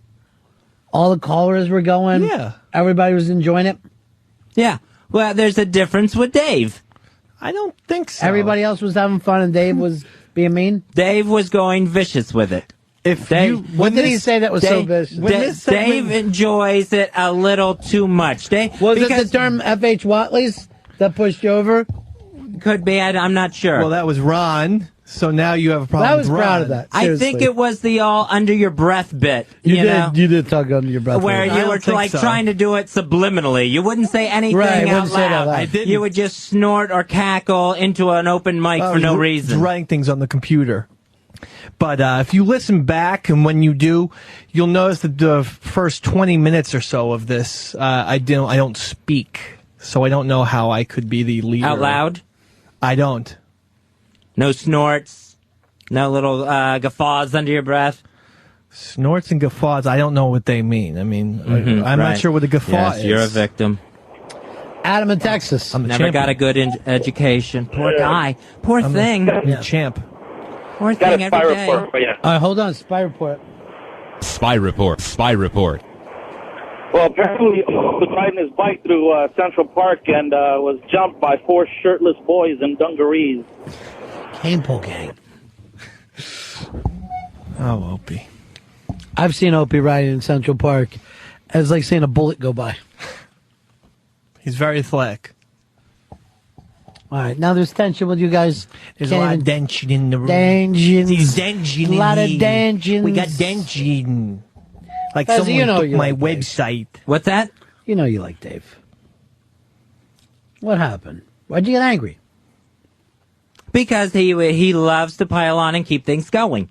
All the callers were going. Yeah. Everybody was enjoying it. Yeah. Well, there's a difference with Dave. I don't think so. Everybody else was having fun and Dave was being mean? Dave was going vicious with it. What did he say that was so vicious? Dave enjoys it a little too much. Was it the term F.H. Watley's that pushed you over? Could be. I'm not sure. Well, that was Ron. So now you have a problem. I was with Ron. proud of that. Seriously. I think it was the all under your breath bit. You did talk under your breath. Where you were trying to do it subliminally. You wouldn't say anything out loud. I didn't. You would just snort or cackle into an open mic for no reason. Writing things on the computer. But if you listen back, and when you do, you'll notice that the first 20 minutes or so of this, I don't speak. So I don't know how I could be the leader. Out loud? I don't. No snorts? No little guffaws under your breath? Snorts and guffaws, I don't know what they mean. I mean, I'm not sure what a guffaw is. You're a victim. Adam in Texas. I'm the Never champion. got a good education. Poor guy. Poor thing. I'm the champ. Poor thing every day. Hold on. Spy report. Spy report. Well, apparently he was riding his bike through Central Park and was jumped by 4 shirtless boys in dungarees. Cane pole gang. Oh, Opie. I've seen Opie riding in Central Park. It's like seeing a bullet go by. He's very athletic. All right, now there's tension with you guys. There's a lot of tension in the room. Tensions. There's tension. A lot of here. tensions. We got tension. Like Guys, someone you know took you my like website. What's that? You know you like Dave. What happened? Why'd you get angry? Because he loves to pile on and keep things going.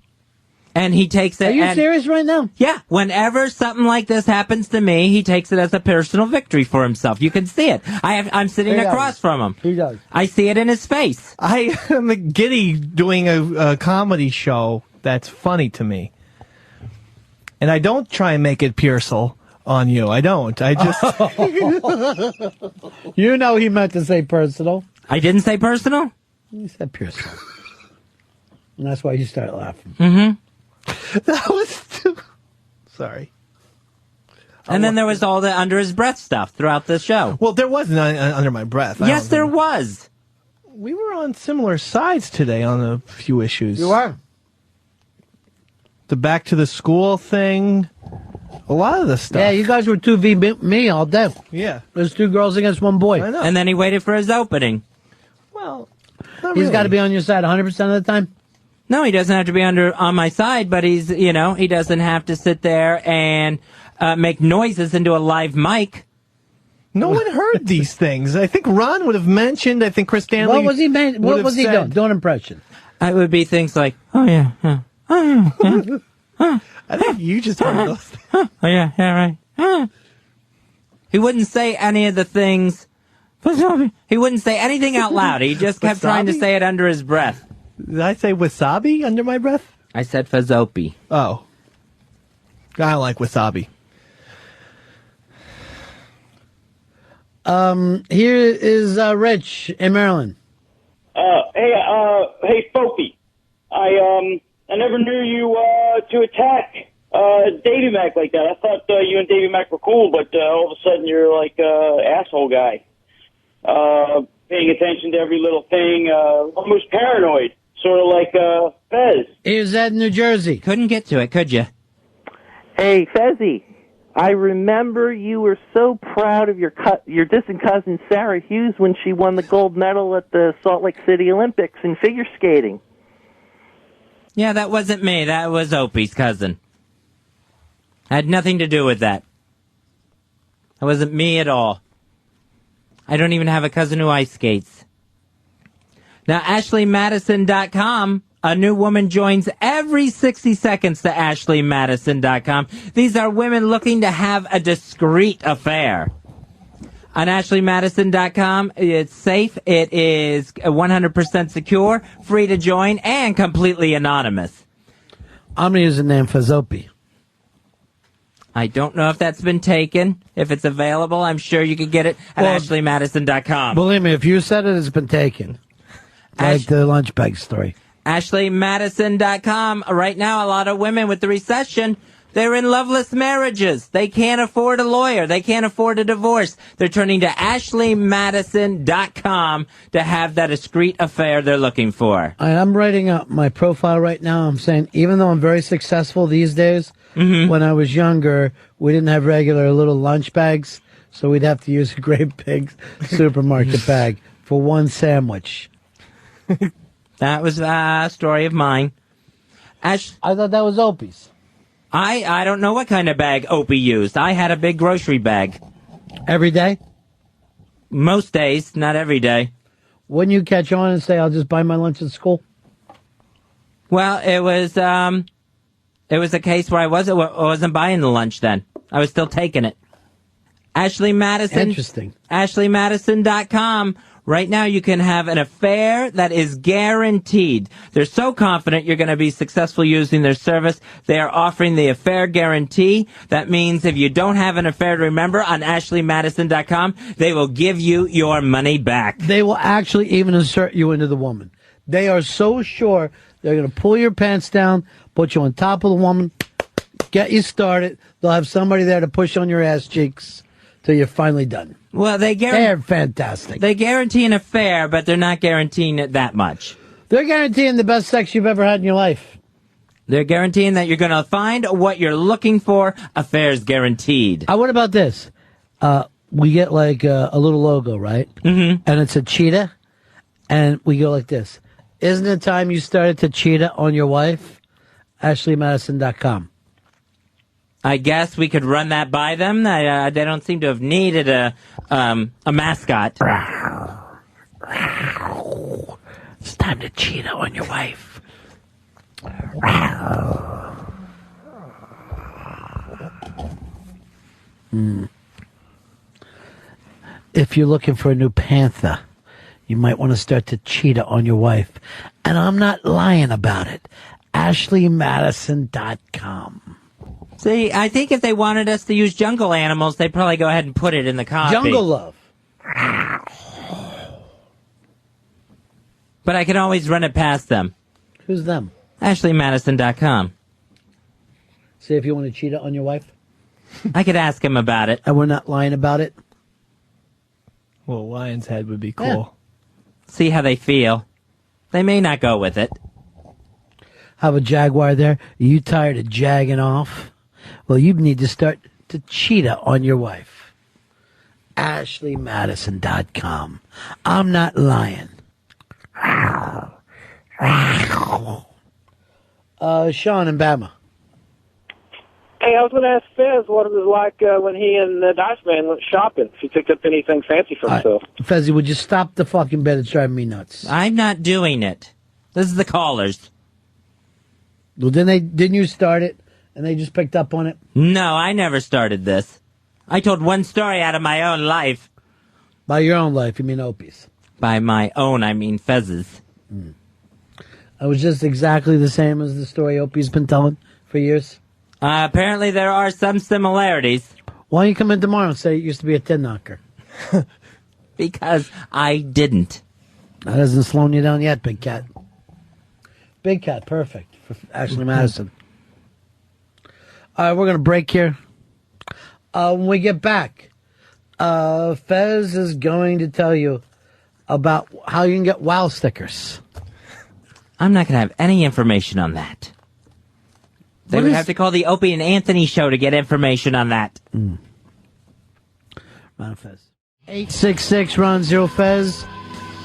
And he takes it. Are you serious right now? Yeah. Whenever something like this happens to me, he takes it as a personal victory for himself. You can see it. I'm sitting He does. across from him. He does. I see it in his face. I am giddy doing a comedy show that's funny to me. And I don't try and make it Pearsall on you. I don't. I just... You know he meant to say personal. I didn't say personal? He said Pearsall. And that's why you started laughing. Mm-hmm. That was... Sorry. And then there was all the under his breath stuff throughout the show. Well, there wasn't under my breath. Yes, there was. We were on similar sides today on a few issues. You are. The back to the school thing. A lot of the stuff. Yeah, you guys were 2v me all day. Yeah. There's 2 girls against 1 boy. I know. And then he waited for his opening. Well, He's got to be on your side 100% of the time? No, he doesn't have to be on my side, but he doesn't have to sit there and make noises into a live mic. No one heard these things. I think Ron would have mentioned. I think Chris Stanley. What was he doing? Do an impression. It would be things like, oh yeah, oh yeah, yeah. I think you just heard those things. Oh yeah, yeah, right. He wouldn't say any of the things. He wouldn't say anything out loud. He just kept trying to say it under his breath. Did I say wasabi under my breath? I said Fazopi. Oh. I don't like wasabi. Here is Rich in Maryland. Hey, Fopi. I never knew you to attack Davy Mac like that. I thought you and Davy Mac were cool, but all of a sudden you're like asshole guy. Paying attention to every little thing, almost paranoid, sort of like Fez. Here's that in New Jersey. Couldn't get to it, could you? Hey, Fezzy. I remember you were so proud of your distant cousin Sarah Hughes when she won the gold medal at the Salt Lake City Olympics in figure skating. Yeah, that wasn't me. That was Opie's cousin. Had nothing to do with that. That wasn't me at all. I don't even have a cousin who ice skates. Now, AshleyMadison.com, a new woman joins every 60 seconds to AshleyMadison.com. These are women looking to have a discreet affair. On AshleyMadison.com, it's safe, it is 100% secure, free to join, and completely anonymous. I'm going to use the name Fazopi. I don't know if that's been taken. If it's available, I'm sure you could get it at AshleyMadison.com. Believe me, if you said it, it's been taken. Like the lunch bag story. AshleyMadison.com. Right now, a lot of women with the recession, they're in loveless marriages. They can't afford a lawyer. They can't afford a divorce. They're turning to AshleyMadison.com to have that discreet affair they're looking for. I'm writing up my profile right now. I'm saying, even though I'm very successful these days, when I was younger, we didn't have regular little lunch bags, so we'd have to use a great big supermarket bag for one sandwich. That was a story of mine. I thought that was Opie's. I don't know what kind of bag Opie used. I had a big grocery bag. Every day? Most days, not every day. Wouldn't you catch on and say, I'll just buy my lunch at school? Well, it was a case where I wasn't buying the lunch then. I was still taking it. Ashley Madison. Interesting. AshleyMadison.com. Right now you can have an affair that is guaranteed. They're so confident you're going to be successful using their service. They are offering the affair guarantee. That means if you don't have an affair to remember on AshleyMadison.com, they will give you your money back. They will actually even insert you into the woman. They are so sure they're going to pull your pants down, put you on top of the woman, get you started. They'll have somebody there to push on your ass cheeks till you're finally done. Well, they're fantastic. They guarantee an affair, but they're not guaranteeing it that much. They're guaranteeing the best sex you've ever had in your life. They're guaranteeing that you're going to find what you're looking for. Affairs guaranteed. What about this? We get like a little logo, right? Mm-hmm. And it's a cheetah. And we go like this. Isn't it time you started to cheetah on your wife? AshleyMadison.com. I guess we could run that by them. They don't seem to have needed a mascot. It's time to cheetah on your wife. If you're looking for a new panther, you might want to start to cheetah on your wife. And I'm not lying about it. AshleyMadison.com. See, I think if they wanted us to use jungle animals, they'd probably go ahead and put it in the copy. Jungle love. But I can always run it past them. Who's them? AshleyMadison.com. See if you want to cheetah on your wife. I could ask him about it. And we're not lying about it. Well, Lion's Head would be cool. See how they feel. They may not go with it. Have a jaguar there. Are you tired of jagging off? Well, you need to start to cheetah on your wife. AshleyMadison.com. I'm not lying. Sean and Bama. Hey, I was going to ask Fez what it was like when he and the Dice Man went shopping. If he picked up anything fancy for himself. Fezzy, would you stop the fucking bed? It's driving me nuts. I'm not doing it. This is the callers. Well, didn't you start it, and they just picked up on it? No, I never started this. I told one story out of my own life. By your own life, you mean Opie's? By my own, I mean Fez's. It was just exactly the same as the story Opie's been telling for years? Apparently there are some similarities. Why don't you come in tomorrow and say it used to be a tin knocker? Because I didn't. That hasn't slowed you down yet, Big Cat. Big Cat, perfect for Ashley Madison. All right, we're going to break here. When we get back, Fez is going to tell you about how you can get WOW stickers. I'm not going to have any information on that. They would have to call the Opie and Anthony show to get information on that. Ron Fez. 866-RON-0-FEZ.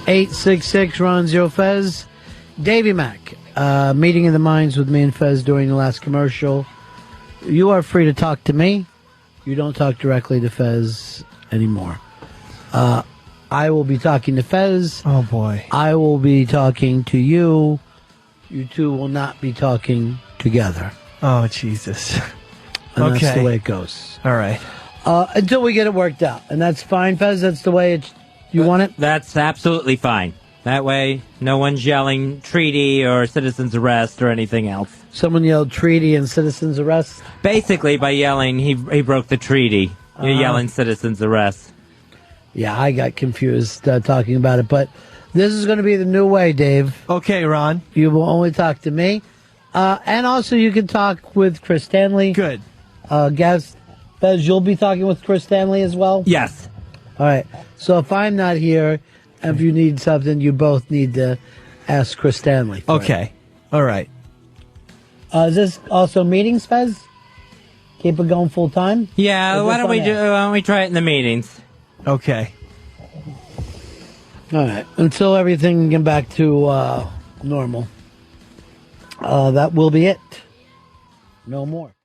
866-RON-0-FEZ. Davey Mack, meeting in the minds with me and Fez during the last commercial. You are free to talk to me. You don't talk directly to Fez anymore. I will be talking to Fez. Oh, boy. I will be talking to you. You two will not be talking together. Oh, Jesus. And Okay. that's the way it goes. All right. Until we get it worked out. And that's fine, Fez? That's the way you want it? That's absolutely fine. That way, no one's yelling treaty or citizen's arrest or anything else. Someone yelled treaty and citizen's arrest? Basically, by yelling, he broke the treaty. You're yelling citizen's arrest. Yeah, I got confused talking about it. But this is going to be the new way, Dave. Okay, Ron. You will only talk to me. And also, you can talk with Chris Stanley. Good. Guys, Fez, you'll be talking with Chris Stanley as well? Yes. All right. So if I'm not here, if you need something, you both need to ask Chris Stanley. For Okay. All right. Is this also meetings, Fez? Keep it going full time? Yeah, Or why just don't on air? we try it in the meetings? Okay. All right. Until everything can get back to normal. That will be it. No more.